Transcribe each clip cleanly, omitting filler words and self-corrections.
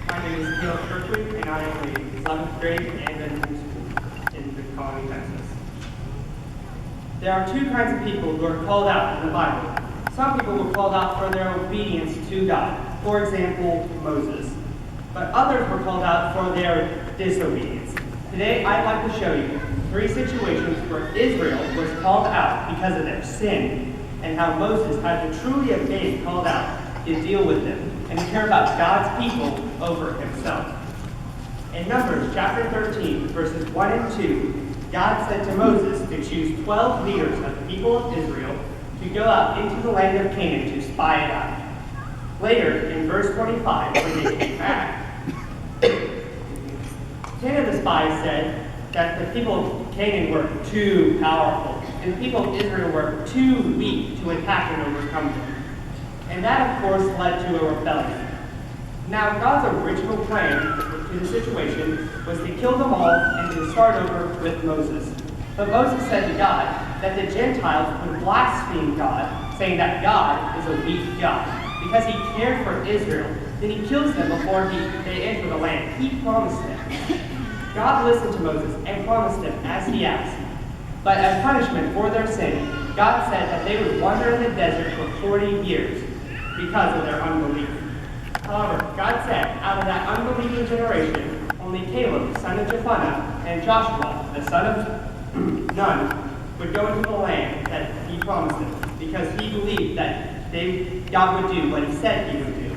My name is Caleb Kirkwood, and I am a 11th grade and then in the Colony, Texas. There are two kinds of people who are called out in the Bible. Some people were called out for their obedience to God, for example, Moses. But others were called out for their disobedience. Today, I'd like to show you 3 situations where Israel was called out because of their sin, and how Moses had to truly have been called out to deal with them and to care about God's people over himself. In Numbers chapter 13, verses 1 and 2, God said to Moses to choose 12 leaders of the people of Israel to go out into the land of Canaan to spy it out. Later, in verse 25, when they came back, 10 of the spies said that the people of Canaan were too powerful, and the people of Israel were too weak to attack and overcome them. And that, of course, led to a rebellion. Now, God's original plan to the situation was to kill them all and to start over with Moses. But Moses said to God that the Gentiles would blaspheme God, saying that God is a weak God. Because he cared for Israel, then he kills them before they enter the land he promised them. God listened to Moses and promised him as he asked. But as punishment for their sin, God said that they would wander in the desert for 40 years because of their unbelief. However, God said, out of that unbelieving generation, only Caleb, son of Jephunneh, and Joshua, the son of Nun, would go into the land that he promised them, because he believed that God would do what he said he would do.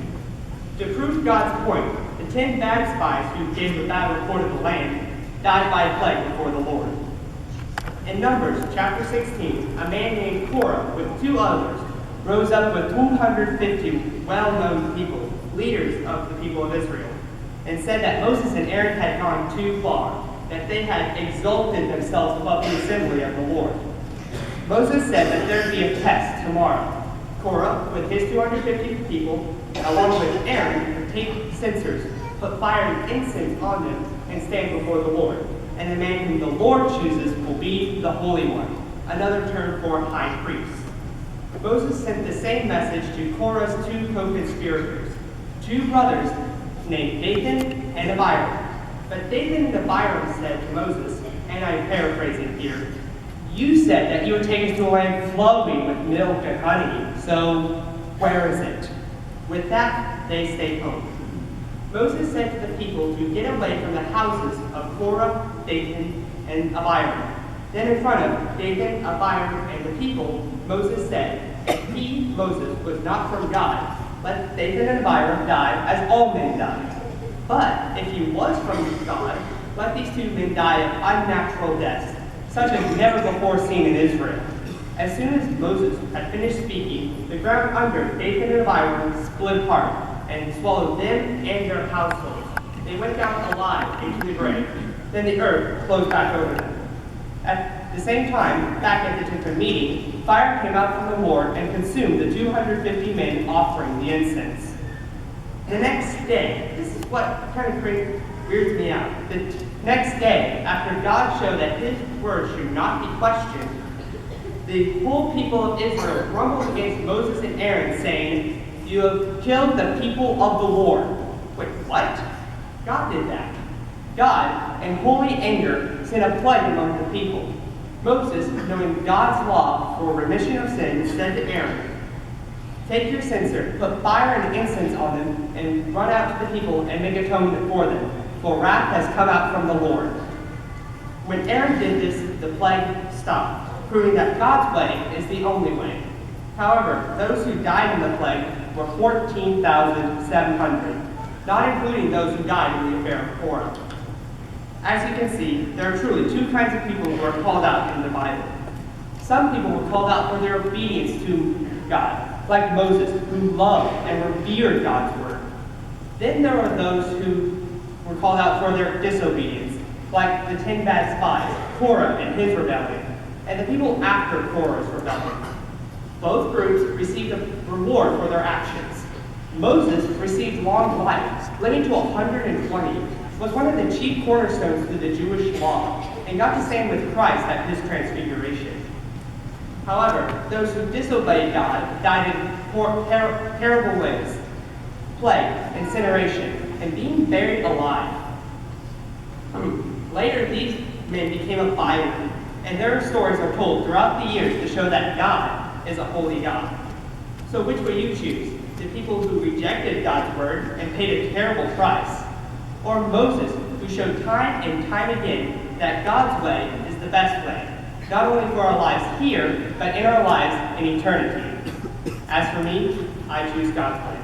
To prove God's point, the 10 bad spies who gave the bad report of the land died by a plague before the Lord. In Numbers chapter 16, a man named Korah with 2 others rose up with 250 well-known people, leaders of the people of Israel, and said that Moses and Aaron had gone too far, that they had exalted themselves above the assembly of the Lord. Moses said that there would be a test tomorrow. Korah, with his 250 people, along with Aaron, would take censers, put fire and incense on them, and stand before the Lord. And the man whom the Lord chooses will be the Holy One, another term for high priest. Moses sent the same message to Korah's 2 co-conspirators, 2 brothers named Dathan and Abiram. But Dathan and Abiram said to Moses, and I'm paraphrasing here, "You said that you would take us to a land flowing with milk and honey, so where is it?" With that, they stayed home. Moses said to the people to get away from the houses of Korah, Dathan, and Abiram. Then in front of Dathan, Abiram, and the people, Moses said, if he, Moses, was not from God, let Dathan and Abiram die as all men die. But if he was from God, let these 2 men die of unnatural deaths, such as never before seen in Israel. As soon as Moses had finished speaking, the ground under Dathan and Abiram split apart and swallowed them and their households. They went down alive into the grave. Then the earth closed back over them. At the same time, back at the tent of meeting, fire came out from the Lord and consumed the 250 men offering the incense. The next day, this is what kind of weirds me out. The next day, after God showed that his word should not be questioned, the whole people of Israel grumbled against Moses and Aaron, saying, "You have killed the people of the Lord." Wait, what? God did that. God, in holy anger, sent a plague among the people. Moses, knowing God's law for remission of sins, said to Aaron, "Take your censer, put fire and incense on them, and run out to the people and make atonement for them, for wrath has come out from the Lord." When Aaron did this, the plague stopped, proving that God's way is the only way. However, those who died in the plague were 14,700, not including those who died in the affair of Korah. As you can see, there are truly 2 kinds of people who are called out in the Bible. Some people were called out for their obedience to God, like Moses, who loved and revered God's word. Then there are those who were called out for their disobedience, like the 10 bad spies, Korah and his rebellion, and the people after Korah's rebellion. Both groups received a reward for their actions. Moses received long life, living to 120, was one of the chief cornerstones to the Jewish law, and got to stand with Christ at his transfiguration. However, those who disobeyed God died in terrible ways. plague, incineration, and being buried alive. Later, these men became a byword, and their stories are told throughout the years to show that God is a holy God. So which will you choose? The people who rejected God's word and paid a terrible price, or Moses, who showed time and time again that God's way is the best way, not only for our lives here, but in our lives in eternity? As for me, I choose God's way.